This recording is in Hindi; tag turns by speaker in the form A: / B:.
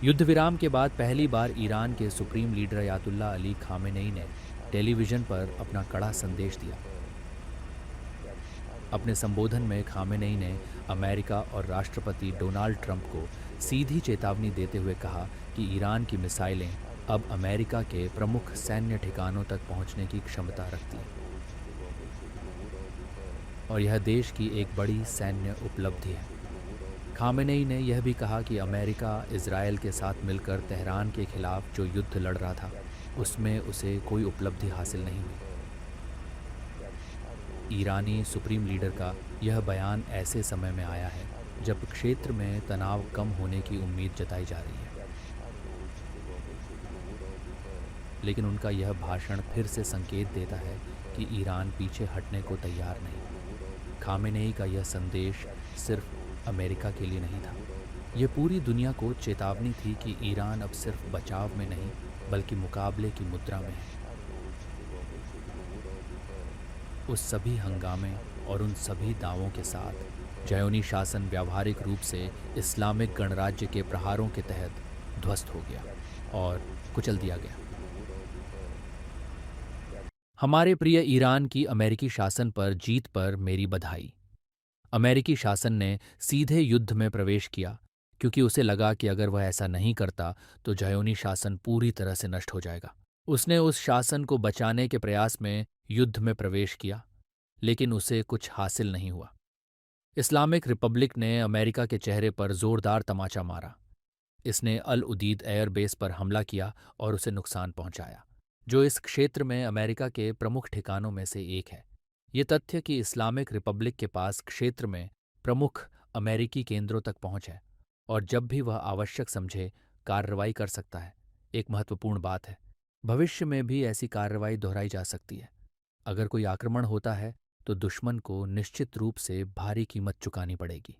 A: युद्ध विराम के बाद पहली बार ईरान के supreme leader Ayatollah Ali Khamenei ने टेलीविज़न पर अपना कड़ा संदेश दिया। अपने संबोधन में खामेनेई ने अमेरिका और राष्ट्रपति डोनाल्ड ट्रंप को सीधी चेतावनी देते हुए कहा कि ईरान की मिसाइलें अब अमेरिका के प्रमुख सैन्य ठिकानों तक पहुंचने की क्षमता रखती हैं और यह देश की एक बड़ी सैन्य उपलब्धि है। खामेनेई ने यह भी कहा कि अमेरिका इजरायल के साथ मिलकर तेहरान के खिलाफ जो युद्ध लड़ रहा था, उसमें उसे कोई उपलब्धि हासिल नहीं हुई। ईरानी सुप्रीम लीडर का यह बयान ऐसे समय में आया है जब क्षेत्र में तनाव कम होने की उम्मीद जताई जा रही है, लेकिन उनका यह भाषण फिर से संकेत देता है कि ईरान पीछे हटने को तैयार नहीं। खामेनेई का यह संदेश सिर्फ अमेरिका के लिए नहीं था, यह पूरी दुनिया को चेतावनी थी कि ईरान अब सिर्फ बचाव में नहीं बल्कि मुकाबले की मुद्रा में है। उस सभी हंगामे और उन सभी दावों के साथ ज़ायोनी शासन व्यावहारिक रूप से इस्लामिक गणराज्य के प्रहारों के तहत ध्वस्त हो गया और कुचल दिया गया। हमारे प्रिय ईरान की अमेरिकी शासन पर जीत पर मेरी बधाई। अमेरिकी शासन ने सीधे युद्ध में प्रवेश किया क्योंकि उसे लगा कि अगर वह ऐसा नहीं करता तो ज़ायोनी शासन पूरी तरह से नष्ट हो जाएगा। उसने उस शासन को बचाने के प्रयास में युद्ध में प्रवेश किया, लेकिन उसे कुछ हासिल नहीं हुआ। इस्लामिक रिपब्लिक ने अमेरिका के चेहरे पर जोरदार तमाचा मारा। इसने अल उदीद एयरबेस पर हमला किया और उसे नुकसान पहुंचाया, जो इस क्षेत्र में अमेरिका के प्रमुख ठिकानों में से एक है। ये तथ्य कि इस्लामिक रिपब्लिक के पास क्षेत्र में प्रमुख अमेरिकी केंद्रों तक पहुंच है और जब भी वह आवश्यक समझे कार्रवाई कर सकता है, एक महत्वपूर्ण बात है। भविष्य में भी ऐसी कार्रवाई दोहराई जा सकती है। अगर कोई आक्रमण होता है तो दुश्मन को निश्चित रूप से भारी कीमत चुकानी पड़ेगी।